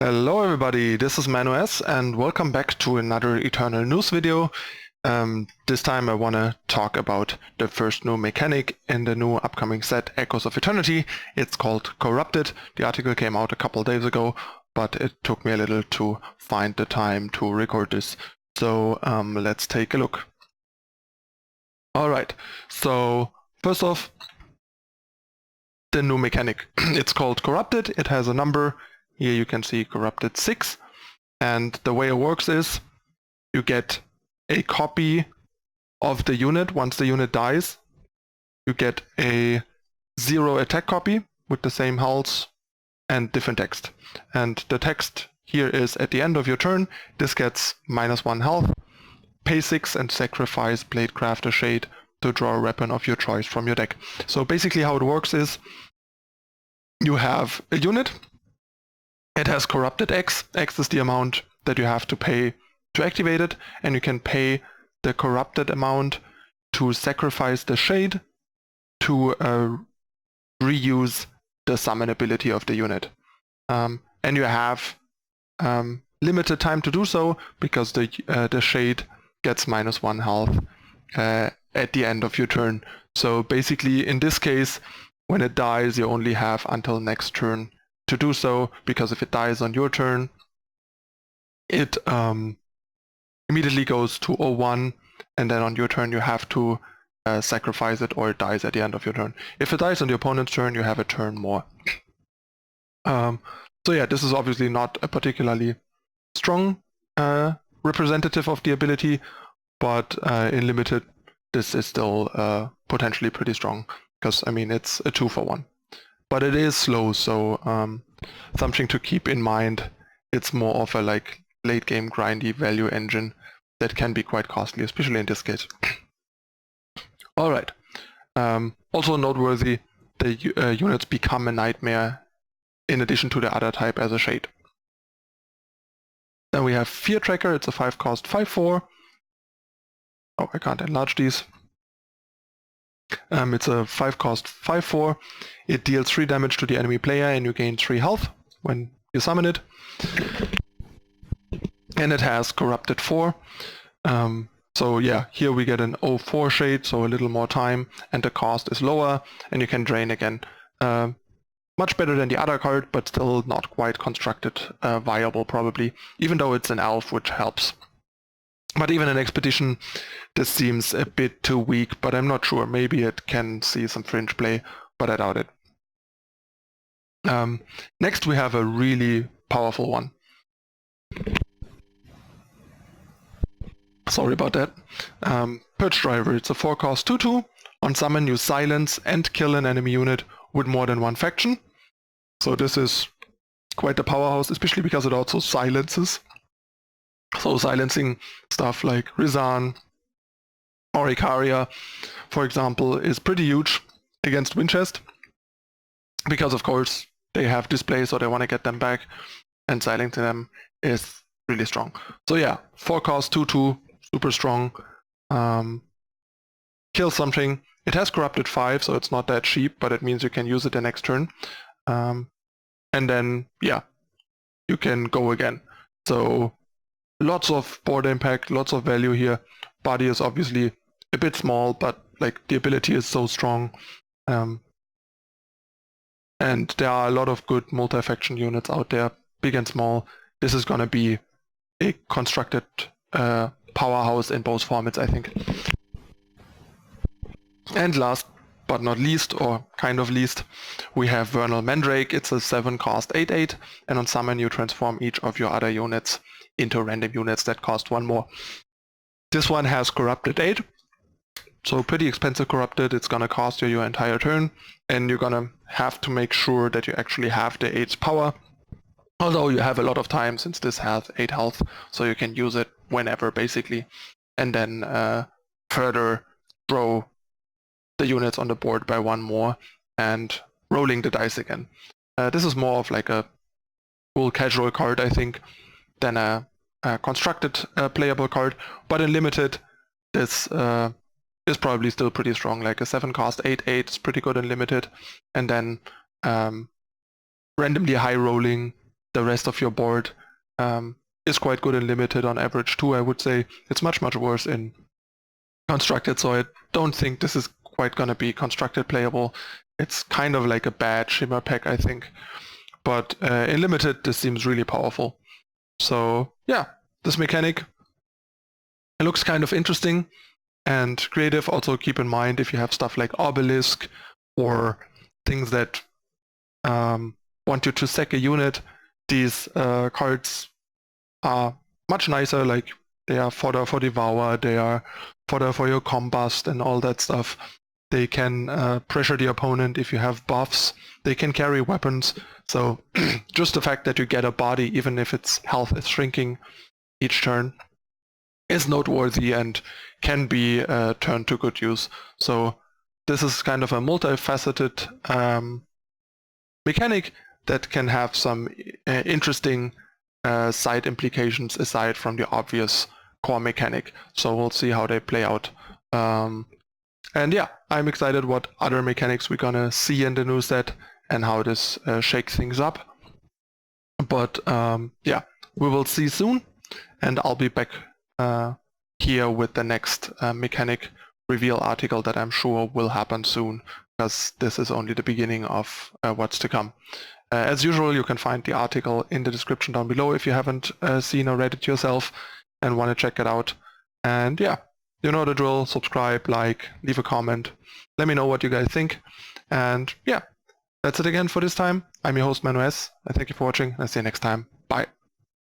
Hello everybody, this is ManuS and welcome back to another Eternal News video. This time I want to talk about the first new mechanic in the new upcoming set, Echoes of Eternity. It's called Corrupted. The article came out a couple days ago, but it took me a little to find the time to record this. So let's take a look. Alright, so first off, the new mechanic. It's called Corrupted. It has a number. Here you can see Corrupted 6. And the way it works is you get a copy of the unit. Once the unit dies, you get a 0 attack copy with the same health and different text. And the text here is at the end of your turn, this gets -1 health, pay 6 and sacrifice Bladecrafter Shade to draw a weapon of your choice from your deck. So basically how it works is you have a unit. It has corrupted X. X is the amount that you have to pay to activate it, and you can pay the corrupted amount to sacrifice the shade to reuse the summon ability of the unit. And you have limited time to do so because the shade gets -1 health at the end of your turn. So basically in this case, when it dies, you only have until next turn to do so, because if it dies on your turn, it immediately goes to 0-1, and then on your turn you have to sacrifice it, or it dies at the end of your turn. If it dies on the opponent's turn, you have a turn more. So yeah, this is obviously not a particularly strong representative of the ability, but in limited, this is still potentially pretty strong, because I mean it's a 2-for-1. But it is slow, so something to keep in mind. It's more of a late game grindy value engine that can be quite costly, especially in this case. Alright. Also noteworthy, the units become a nightmare in addition to the other type as a shade. Then we have Fear Tracker. It's a 5-cost 5-4. Oh, I can't enlarge these. It's a 5-cost 5-4. It deals 3 damage to the enemy player and you gain 3 health when you summon it. And it has Corrupted 4. So yeah, here we get an 0-4 shade, so a little more time, and the cost is lower, and you can drain again. Much better than the other card, but still not quite constructed viable probably, even though it's an elf, which helps. But even in Expedition, this seems a bit too weak, but I'm not sure. Maybe it can see some fringe play, but I doubt it. Next we have a really powerful one. Sorry about that. Purge Driver. It's a 4-cost 2-2. On summon, you silence and kill an enemy unit with more than one faction. So this is quite a powerhouse, especially because it also silences. So silencing stuff like Rizan or Icaria, for example, is pretty huge against Winchest, because of course they have display, so they want to get them back, and silencing them is really strong. So yeah, 4-cost 2-2, super strong. Kill something. It has Corrupted 5, so it's not that cheap, but it means you can use it the next turn. And then yeah, you can go again. So lots of board impact, lots of value here. Body is obviously a bit small, but the ability is so strong. And there are a lot of good multi-faction units out there, big and small. This is gonna be a constructed powerhouse in both formats, I think. And last but not least, or kind of least, we have Vernal Mandrake. It's a 7-cost 8-8, and on summon you transform each of your other units into random units that cost 1 more. This one has Corrupted 8, so pretty expensive Corrupted. It's gonna cost you your entire turn, and you're gonna have to make sure that you actually have the 8's power. Although you have a lot of time, since this has 8 health, so you can use it whenever basically, and then further grow the units on the board by 1 more and rolling the dice again. This is more of a cool casual card, I think, than a constructed playable card, but in limited this is probably still pretty strong. Like a 7-cost 8-8 is pretty good in limited, and then randomly high rolling the rest of your board is quite good and limited on average too. I would say it's much worse in constructed, so I don't think this is quite gonna be constructed playable. It's kind of like a bad shimmer pack, I think. But in limited, this seems really powerful. So yeah, this mechanic, it looks kind of interesting and creative. Also keep in mind if you have stuff like Obelisk or things that want you to sack a unit, these cards are much nicer. Like they are fodder for Devour, they are fodder for your Combust and all that stuff. They can pressure the opponent if you have buffs. They can carry weapons. So just the fact that you get a body, even if its health is shrinking each turn, is noteworthy and can be turned to good use. So this is kind of a multifaceted mechanic that can have some interesting side implications aside from the obvious core mechanic. So we'll see how they play out. And yeah, I'm excited what other mechanics we're gonna see in the new set and how this shakes things up. But yeah, we will see soon, and I'll be back here with the next mechanic reveal article that I'm sure will happen soon, because this is only the beginning of what's to come. As usual, you can find the article in the description down below if you haven't seen or read it yourself and want to check it out. And yeah, you know the drill. Subscribe, like, leave a comment. Let me know what you guys think. And yeah, that's it again for this time. I'm your host ManuS. I thank you for watching, and I'll see you next time. Bye.